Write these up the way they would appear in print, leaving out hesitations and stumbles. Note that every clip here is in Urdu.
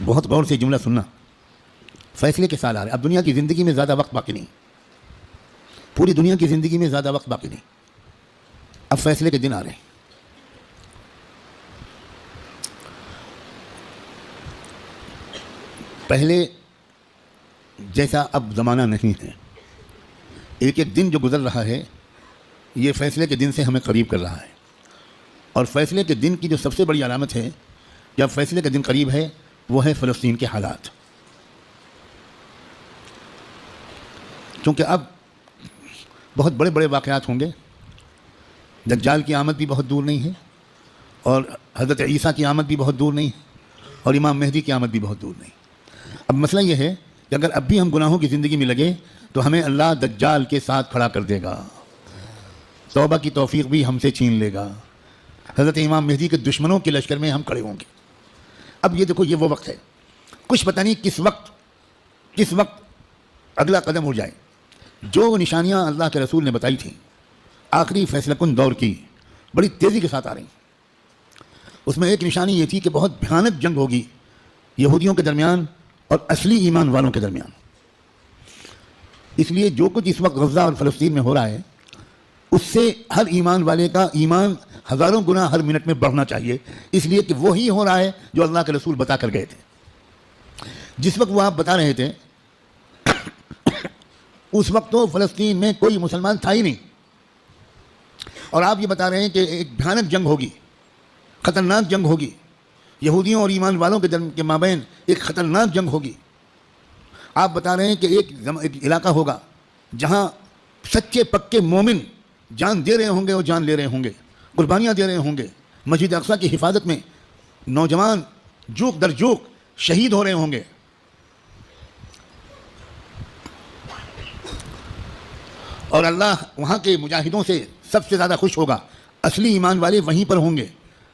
بہت غور سے جملہ سننا. فیصلے کے سال آ رہے ہیں. اب دنیا کی زندگی میں زیادہ وقت باقی نہیں, پوری دنیا کی زندگی میں زیادہ وقت باقی نہیں. اب فیصلے کے دن آ رہے ہیں. پہلے جیسا اب زمانہ نہیں ہے. ایک ایک دن جو گزر رہا ہے یہ فیصلے کے دن سے ہمیں قریب کر رہا ہے. اور فیصلے کے دن کی جو سب سے بڑی علامت ہے جب فیصلے کا دن قریب ہے وہ ہے فلسطین کے حالات. کیونکہ اب بہت بڑے بڑے واقعات ہوں گے. دجال کی آمد بھی بہت دور نہیں ہے, اور حضرت عیسیٰ کی آمد بھی بہت دور نہیں ہے, اور امام مہدی کی آمد بھی بہت دور نہیں. اب مسئلہ یہ ہے کہ اگر اب بھی ہم گناہوں کی زندگی میں لگے تو ہمیں اللہ دجال کے ساتھ کھڑا کر دے گا, توبہ کی توفیق بھی ہم سے چھین لے گا. حضرت امام مہدی کے دشمنوں کے لشکر میں ہم کھڑے ہوں گے. اب یہ دیکھو, یہ وہ وقت ہے, کچھ پتہ نہیں کس وقت اگلا قدم ہو جائے. جو نشانیاں اللہ کے رسول نے بتائی تھیں آخری فیصلہ کن دور کی بڑی تیزی کے ساتھ آ رہی ہیں. اس میں ایک نشانی یہ تھی کہ بہت بھیانک جنگ ہوگی یہودیوں کے درمیان اور اصلی ایمان والوں کے درمیان. اس لیے جو کچھ اس وقت غزہ اور فلسطین میں ہو رہا ہے اس سے ہر ایمان والے کا ایمان ہزاروں گنا ہر منٹ میں بڑھنا چاہیے, اس لیے کہ وہی ہو رہا ہے جو اللہ کے رسول بتا کر گئے تھے. جس وقت وہ آپ بتا رہے تھے اس وقت تو فلسطین میں کوئی مسلمان تھا ہی نہیں, اور آپ یہ بتا رہے ہیں کہ ایک بھیانک جنگ ہوگی, خطرناک جنگ ہوگی, یہودیوں اور ایمان والوں کے مابین ایک خطرناک جنگ ہوگی. آپ بتا رہے ہیں کہ ایک علاقہ ہوگا جہاں سچے پکے مومن جان دے رہے ہوں گے اور جان لے رہے ہوں گے, قربانیاں دے رہے ہوں گے. مسجد اقصیٰ کی حفاظت میں نوجوان جوک در جوک شہید ہو رہے ہوں گے. اور اللہ وہاں کے مجاہدوں سے سب سے زیادہ خوش ہوگا. اصلی ایمان والے وہیں پر ہوں گے.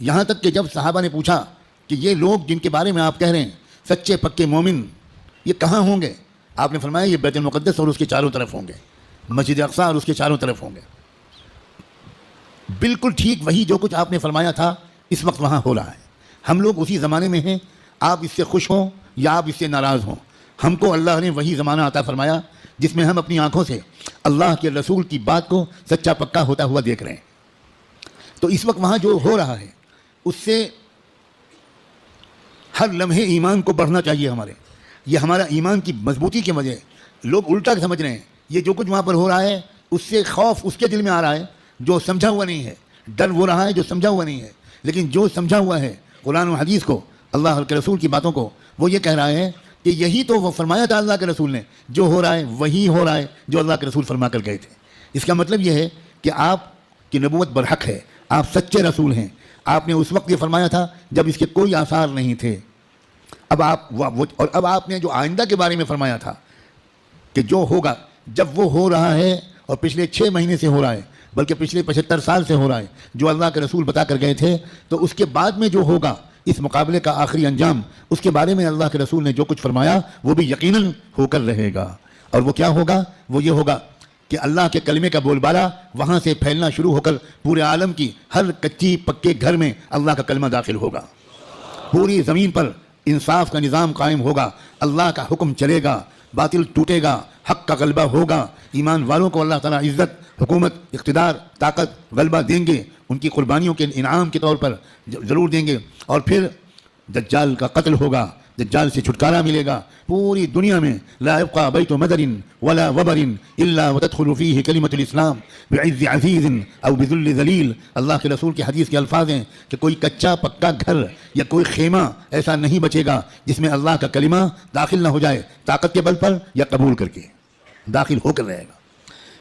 یہاں تک کہ جب صحابہ نے پوچھا کہ یہ لوگ جن کے بارے میں آپ کہہ رہے ہیں سچے پکے مومن یہ کہاں ہوں گے, آپ نے فرمایا یہ بیت المقدس اور اس کے چاروں طرف ہوں گے, مسجد اقصیٰ اور اس کے چاروں طرف ہوں گے. بالکل ٹھیک وہی جو کچھ آپ نے فرمایا تھا اس وقت وہاں ہو رہا ہے. ہم لوگ اسی زمانے میں ہیں, آپ اس سے خوش ہوں یا آپ اس سے ناراض ہوں. ہم کو اللہ نے وہی زمانہ عطا فرمایا جس میں ہم اپنی آنکھوں سے اللہ کے رسول کی بات کو سچا پکا ہوتا ہوا دیکھ رہے ہیں. تو اس وقت وہاں جو ہو رہا ہے اس سے ہر لمحے ایمان کو بڑھنا چاہیے ہمارے. یہ ہمارا ایمان کی مضبوطی کی وجہ. لوگ الٹا سمجھ رہے ہیں, یہ جو کچھ وہاں پر ہو رہا ہے اس سے خوف اس کے دل میں آ رہا ہے جو سمجھا ہوا نہیں ہے, ڈر وہ رہا ہے جو سمجھا ہوا نہیں ہے. لیکن جو سمجھا ہوا ہے قرآن و حدیث کو, اللہ کے رسول کی باتوں کو, وہ یہ کہہ رہا ہے کہ یہی تو وہ فرمایا تھا اللہ کے رسول نے, جو ہو رہا ہے وہی ہو رہا ہے جو اللہ کے رسول فرما کر گئے تھے. اس کا مطلب یہ ہے کہ آپ کی نبوت برحق ہے, آپ سچے رسول ہیں. آپ نے اس وقت یہ فرمایا تھا جب اس کے کوئی آثار نہیں تھے. اب آپ نے جو آئندہ کے بارے میں فرمایا تھا کہ جو ہوگا, جب وہ ہو رہا ہے اور پچھلے 6 مہینے سے ہو رہا ہے بلکہ پچھلے 75 سال سے ہو رہا ہے, جو اللہ کے رسول بتا کر گئے تھے, تو اس کے بعد میں جو ہوگا اس مقابلے کا آخری انجام, اس کے بارے میں اللہ کے رسول نے جو کچھ فرمایا وہ بھی یقیناً ہو کر رہے گا. اور وہ کیا ہوگا؟ وہ یہ ہوگا کہ اللہ کے کلمے کا بول بالا وہاں سے پھیلنا شروع ہو کر پورے عالم کی ہر کچی پکے گھر میں اللہ کا کلمہ داخل ہوگا. پوری زمین پر انصاف کا نظام قائم ہوگا, اللہ کا حکم چلے گا, باطل ٹوٹے گا, حق کا غلبہ ہوگا. ایمان والوں کو اللہ تعالیٰ عزت, حکومت, اقتدار, طاقت, غلبہ دیں گے, ان کی قربانیوں کے انعام کے طور پر ضرور دیں گے. اور پھر دجال کا قتل ہوگا, دجال سے چھٹکارا ملے گا. پوری دنیا میں لا يبقى بیت مدر ولا وبر الا وتدخل فيه کلمۃ الاسلام بعز عزیز او بذل ذلیل. اللہ کے رسول کی حدیث کے الفاظ ہیں کہ کوئی کچا پکا گھر یا کوئی خیمہ ایسا نہیں بچے گا جس میں اللہ کا کلمہ داخل نہ ہو جائے, طاقت کے بل پر یا قبول کر کے داخل ہو کر رہے گا.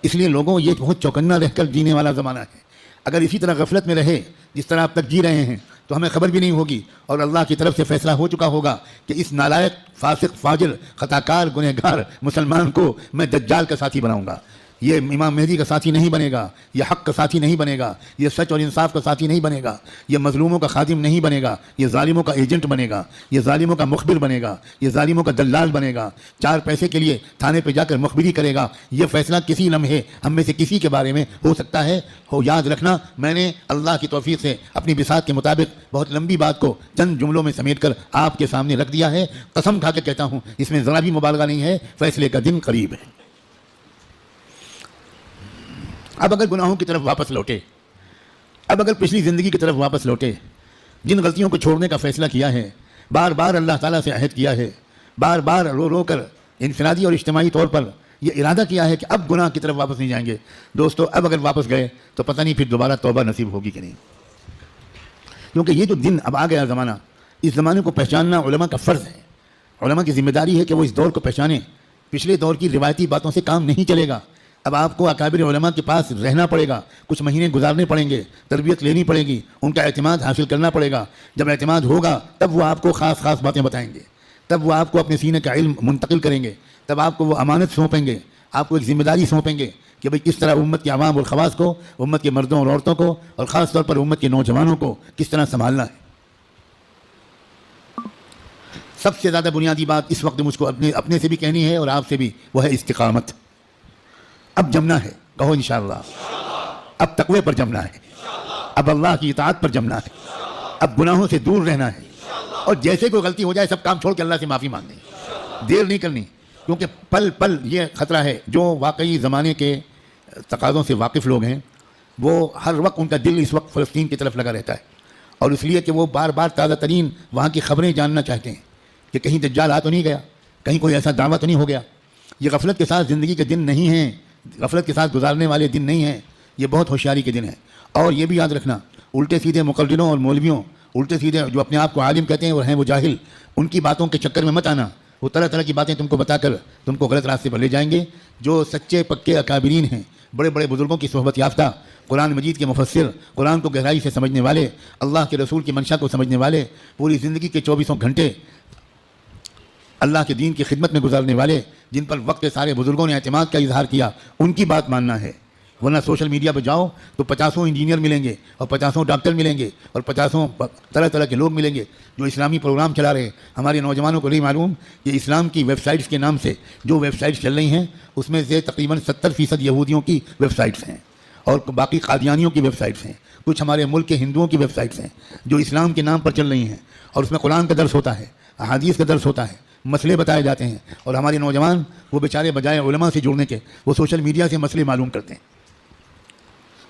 اس لیے لوگوں یہ بہت چوکنا رہ کر جینے والا زمانہ ہے. اگر اسی طرح غفلت میں رہے جس طرح اب تک جی رہے ہیں تو ہمیں خبر بھی نہیں ہوگی, اور اللہ کی طرف سے فیصلہ ہو چکا ہوگا کہ اس نالائق, فاسق, فاجر, خطاکار, گنہگار مسلمان کو میں دجال کا ساتھی بناؤں گا. یہ امام مہدی کا ساتھی نہیں بنے گا، یہ حق کا ساتھی نہیں بنے گا، یہ سچ اور انصاف کا ساتھی نہیں بنے گا، یہ مظلوموں کا خادم نہیں بنے گا، یہ ظالموں کا ایجنٹ بنے گا، یہ ظالموں کا مخبر بنے گا، یہ ظالموں کا دلال بنے گا، 4 پیسے کے لیے تھانے پہ جا کر مخبری کرے گا۔ یہ فیصلہ کسی لمحے ہم میں سے کسی کے بارے میں ہو سکتا ہے۔ یاد رکھنا، میں نے اللہ کی توفیق سے اپنی بساط کے مطابق بہت لمبی بات کو چند جملوں میں سمیٹ کر آپ کے سامنے رکھ دیا ہے۔ قسم کھا کے کہتا ہوں، اس میں ذرا بھی مبالغہ نہیں ہے، فیصلے کا دن قریب ہے۔ اب اگر گناہوں کی طرف واپس لوٹے، اب اگر پچھلی زندگی کی طرف واپس لوٹے، جن غلطیوں کو چھوڑنے کا فیصلہ کیا ہے، بار بار اللہ تعالیٰ سے عہد کیا ہے، بار بار رو رو کر انفرادی اور اجتماعی طور پر یہ ارادہ کیا ہے کہ اب گناہ کی طرف واپس نہیں جائیں گے، دوستو اب اگر واپس گئے تو پتہ نہیں پھر دوبارہ توبہ نصیب ہوگی کہ نہیں، کیونکہ یہ جو دن اب آ گیا زمانہ، اس زمانے کو پہچاننا علماء کا فرض ہے۔ علماء کی ذمہ داری ہے کہ وہ اس دور کو پہچانیں۔ پچھلے دور کی روایتی باتوں سے کام نہیں چلے گا، اب آپ کو اکابر علماء کے پاس رہنا پڑے گا، کچھ مہینے گزارنے پڑیں گے، تربیت لینی پڑے گی، ان کا اعتماد حاصل کرنا پڑے گا۔ جب اعتماد ہوگا تب وہ آپ کو خاص خاص باتیں بتائیں گے، تب وہ آپ کو اپنے سینے کا علم منتقل کریں گے، تب آپ کو وہ امانت سونپیں گے، آپ کو ایک ذمہ داری سونپیں گے کہ بھئی کس طرح امت کے عوام اور خواص کو، امت کے مردوں اور عورتوں کو، اور خاص طور پر امت کے نوجوانوں کو کس طرح سنبھالنا ہے۔ سب سے زیادہ بنیادی بات اس وقت مجھ کو اپنے سے بھی کہنی ہے اور آپ سے بھی، وہ ہے استقامت۔ اب جمنا ہے، کہو انشاءاللہ۔ اب تقوی پر جمنا ہے، اب اللہ کی اطاعت پر جمنا ہے، اب گناہوں سے دور رہنا ہے، اور جیسے کوئی غلطی ہو جائے سب کام چھوڑ کے اللہ سے معافی مانگنی، دیر نہیں کرنی، کیونکہ پل پل یہ خطرہ ہے۔ جو واقعی زمانے کے تقاضوں سے واقف لوگ ہیں، وہ ہر وقت ان کا دل اس وقت فلسطین کی طرف لگا رہتا ہے، اور اس لیے کہ وہ بار بار تازہ ترین وہاں کی خبریں جاننا چاہتے ہیں کہ کہیں دجال آ تو نہیں گیا، کہیں کوئی ایسا دعویٰ تو نہیں ہو گیا۔ یہ غفلت کے ساتھ زندگی کے دن نہیں ہیں، غفلت کے ساتھ گزارنے والے دن نہیں ہیں، یہ بہت ہوشیاری کے دن ہیں۔ اور یہ بھی یاد رکھنا، الٹے سیدھے مقرروں اور مولویوں، الٹے سیدھے جو اپنے آپ کو عالم کہتے ہیں اور ہیں وہ جاہل، ان کی باتوں کے چکر میں مت آنا۔ وہ طرح طرح کی باتیں تم کو بتا کر تم کو غلط راستے پر لے جائیں گے۔ جو سچے پکے اکابرین ہیں، بڑے بڑے بزرگوں کی صحبت یافتہ، قرآن مجید کے مفسر، قرآن کو گہرائی سے سمجھنے والے، اللہ کے رسول کی منشا کو سمجھنے والے، پوری زندگی کے 24 گھنٹے اللہ کے دین کی خدمت میں گزارنے والے، جن پر وقت سارے بزرگوں نے اعتماد کا اظہار کیا، ان کی بات ماننا ہے۔ ورنہ سوشل میڈیا پہ جاؤ تو 50 انجینئر ملیں گے، اور 50 ڈاکٹر ملیں گے، اور 50 طرح طرح کے لوگ ملیں گے جو اسلامی پروگرام چلا رہے ہیں۔ ہمارے نوجوانوں کو نہیں معلوم کہ اسلام کی ویب سائٹس کے نام سے جو ویب سائٹس چل رہی ہیں، اس میں سے تقریباً 70% یہودیوں کی ویب سائٹس ہیں، اور باقی قادیانیوں کی ویب سائٹس ہیں، کچھ ہمارے ملک کے ہندوؤں کی ویب سائٹس ہیں جو اسلام کے نام پر چل رہی ہیں، اور اس میں قرآن کا درس ہوتا ہے، احادیث کا درس ہوتا ہے، مسئلے بتائے جاتے ہیں، اور ہمارے نوجوان وہ بیچارے بجائے علماء سے جڑنے کے وہ سوشل میڈیا سے مسئلے معلوم کرتے ہیں۔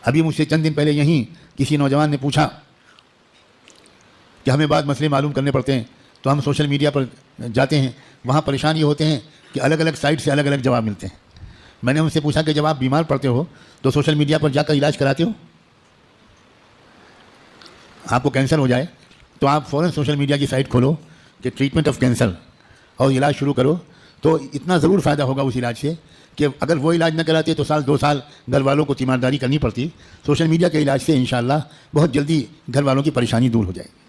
ابھی مجھ سے چند دن پہلے یہیں کسی نوجوان نے پوچھا کہ ہمیں بعض مسئلے معلوم کرنے پڑتے ہیں تو ہم سوشل میڈیا پر جاتے ہیں، وہاں پریشان یہ ہوتے ہیں کہ الگ الگ سائٹ سے الگ الگ جواب ملتے ہیں۔ میں نے ان سے پوچھا کہ جب آپ بیمار پڑتے ہو تو سوشل میڈیا پر جا کر علاج کراتے ہو؟ آپ کو کینسر ہو جائے تو آپ فوراً سوشل میڈیا کی سائٹ کھولو کہ ٹریٹمنٹ آف کینسر، اور علاج شروع کرو، تو اتنا ضرور فائدہ ہوگا اس علاج سے کہ اگر وہ علاج نہ کراتے تو 2 سال گھر والوں کو تیمارداری کرنی پڑتی۔ سوشل میڈیا کے علاج سے انشاءاللہ بہت جلدی گھر والوں کی پریشانی دور ہو جائے گی۔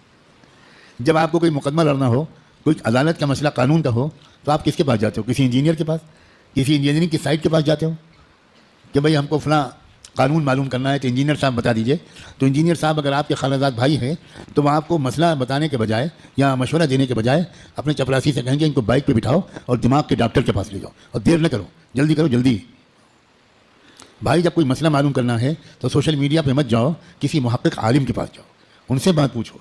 جب آپ کو کوئی مقدمہ لڑنا ہو، کوئی عدالت کا مسئلہ قانون کا ہو، تو آپ کس کے پاس جاتے ہو؟ کسی انجینئر کے پاس، کسی انجینئرنگ کی سائٹ کے پاس جاتے ہو کہ بھئی ہم کو فلاں قانون معلوم کرنا ہے تو انجینئر صاحب بتا دیجئے۔ تو انجینئر صاحب اگر آپ کے خالہ زاد بھائی ہیں تو وہ آپ کو مسئلہ بتانے کے بجائے یا مشورہ دینے کے بجائے اپنے چپراسی سے کہیں گے ان کو بائک پہ بٹھاؤ اور دماغ کے ڈاکٹر کے پاس لے جاؤ، اور دیر نہ کرو، جلدی کرو جلدی۔ بھائی جب کوئی مسئلہ معلوم کرنا ہے تو سوشل میڈیا پہ مت جاؤ، کسی محقق عالم کے پاس جاؤ، ان سے بات پوچھو۔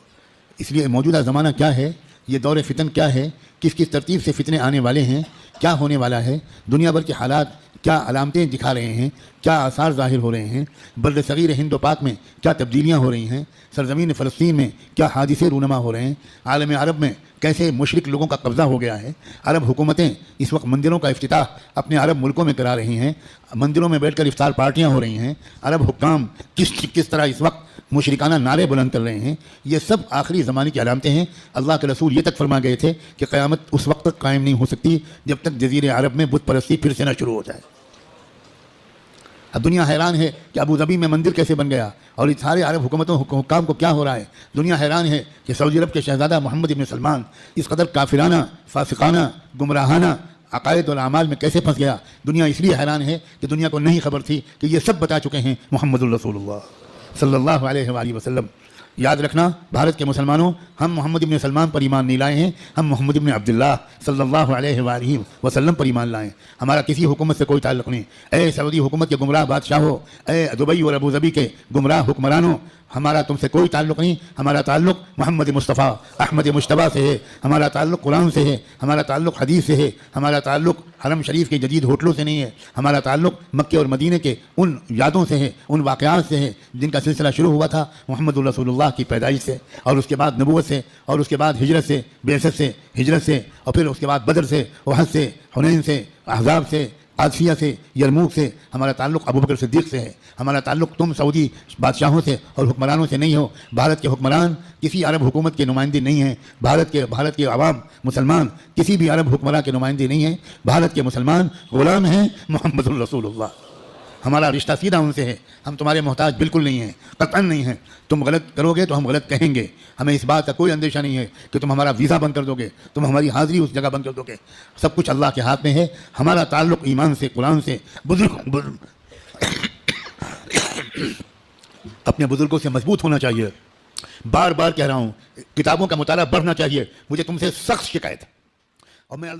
اس لیے موجودہ زمانہ کیا ہے، یہ دور فتن کیا ہے، کس کس ترتیب سے فتنے آنے والے ہیں، کیا ہونے والا ہے، دنیا بھر کے حالات کیا علامتیں دکھا رہے ہیں، کیا آثار ظاہر ہو رہے ہیں، بر صغیر ہند و پاک میں کیا تبدیلیاں ہو رہی ہیں، سرزمین فلسطین میں کیا حادثے رونما ہو رہے ہیں، عالم عرب میں کیسے مشرک لوگوں کا قبضہ ہو گیا ہے، عرب حکومتیں اس وقت مندروں کا افتتاح اپنے عرب ملکوں میں کرا رہی ہیں، مندروں میں بیٹھ کر افطار پارٹیاں ہو رہی ہیں، عرب حکام کس طرح اس وقت مشرکانہ نعرے بلند کر رہے ہیں، یہ سب آخری زمانے کی علامتیں ہیں۔ اللہ کے رسول یہ تک فرما گئے تھے کہ قیامت اس وقت تک قائم نہیں ہو سکتی جب تک جزیرے عرب میں بت پرستی پھر سے نہ شروع ہو جائے۔ اب دنیا حیران ہے کہ ابو ظبی میں مندر کیسے بن گیا، اور اس سارے عرب حکومتوں حکام کو کیا ہو رہا ہے۔ دنیا حیران ہے کہ سعودی عرب کے شہزادہ محمد ابن سلمان اس قدر کافرانہ، فاسقانہ، گمراہانہ عقائد اور اعمال میں کیسے پھنس گیا. دنیا اس لیے حیران ہے کہ دنیا کو نہیں خبر تھی کہ یہ سب بتا چکے ہیں محمد الرسول اللہ صلی اللہ علیہ وآلہ وسلم. یاد رکھنا بھارت کے مسلمانوں، ہم محمد ابن سلمان پر ایمان نہیں لائے ہیں، ہم محمد ابن عبداللہ صلی اللہ علیہ وآلہ وسلم پر ایمان لائے. ہمارا کسی حکومت سے کوئی تعلق نہیں. اے سعودی حکومت کے گمراہ بادشاہوں، اے دبئی اور ابوظبی کے گمراہ حکمرانوں، ہمارا تم سے کوئی تعلق نہیں. ہمارا تعلق محمد مصطفیٰ احمد مجتبیٰ سے ہے، ہمارا تعلق قرآن سے ہے، ہمارا تعلق حدیث سے ہے، ہمارا تعلق حرم شریف کے جدید ہوٹلوں سے نہیں ہے، ہمارا تعلق مکے اور مدینے کے ان یادوں سے ہے، ان واقعات سے ہے جن کا سلسلہ شروع ہوا تھا محمد الرسول اللہ کی پیدائش سے، اور اس کے بعد نبوت سے، اور اس کے بعد ہجرت سے، بعثت سے، ہجرت سے، اور پھر اس کے بعد بدر سے، احد سے، حنین سے، احزاب سے، عاطفیہ سے، یرموک سے. ہمارا تعلق ابوبکر صدیق سے ہے. ہمارا تعلق تم سعودی بادشاہوں سے اور حکمرانوں سے نہیں ہو. بھارت کے حکمران کسی عرب حکومت کے نمائندے نہیں ہیں. بھارت کے عوام مسلمان کسی بھی عرب حکمراں کے نمائندے نہیں ہیں. بھارت کے مسلمان غلام ہیں محمد الرسول اللہ. ہمارا رشتہ سیدھا ان سے ہے. ہم تمہارے محتاج بالکل نہیں ہیں، قطعاً نہیں ہیں. تم غلط کرو گے تو ہم غلط کہیں گے. ہمیں اس بات کا کوئی اندیشہ نہیں ہے کہ تم ہمارا ویزا بند کر دو گے، تم ہماری حاضری اس جگہ بند کر دو گے. سب کچھ اللہ کے ہاتھ میں ہے. ہمارا تعلق ایمان سے، قرآن سے. اپنے بزرگوں سے مضبوط ہونا چاہیے. بار بار کہہ رہا ہوں، کتابوں کا مطالعہ بڑھنا چاہیے. مجھے تم سے سخت شکایت ہے، اور میں